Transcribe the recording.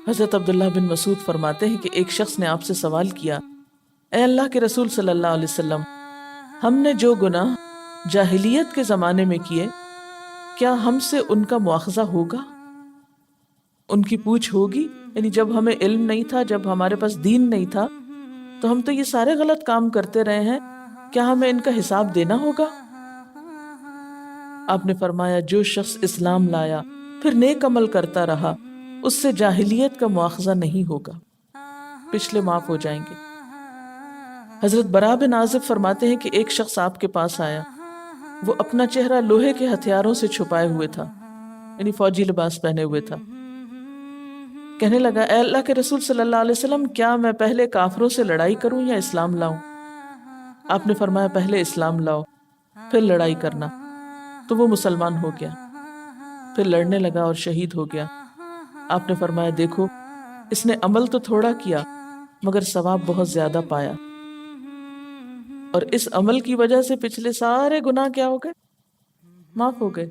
حضرت عبداللہ بن مسعود فرماتے ہیں کہ ایک شخص نے آپ سے سوال کیا، اے اللہ کے رسول صلی اللہ علیہ وسلم، ہم نے جو گناہ جاہلیت کے زمانے میں کیے، کیا ہم سے ان کا مواخذہ ہوگا؟ ان کی پوچھ ہوگی؟ یعنی جب ہمیں علم نہیں تھا، جب ہمارے پاس دین نہیں تھا، تو ہم تو یہ سارے غلط کام کرتے رہے ہیں، کیا ہمیں ان کا حساب دینا ہوگا؟ آپ نے فرمایا، جو شخص اسلام لایا پھر نیک عمل کرتا رہا، اس سے جاہلیت کا مواخذہ نہیں ہوگا، پچھلے معاف ہو جائیں گے۔ حضرت براء بن عازب فرماتے ہیں کہ ایک شخص آپ کے پاس آیا، وہ اپنا چہرہ لوہے کے ہتھیاروں سے چھپائے ہوئے تھا، یعنی فوجی لباس پہنے ہوئے تھا۔ کہنے لگا، اے اللہ کے رسول صلی اللہ علیہ وسلم، کیا میں پہلے کافروں سے لڑائی کروں یا اسلام لاؤں؟ آپ نے فرمایا، پہلے اسلام لاؤ، پھر لڑائی کرنا۔ تو وہ مسلمان ہو گیا، پھر لڑنے لگا اور شہید ہو گیا۔ آپ نے فرمایا، دیکھو، اس نے عمل تو تھوڑا کیا مگر ثواب بہت زیادہ پایا، اور اس عمل کی وجہ سے پچھلے سارے گناہ کیا ہو گئے؟ معاف ہو گئے۔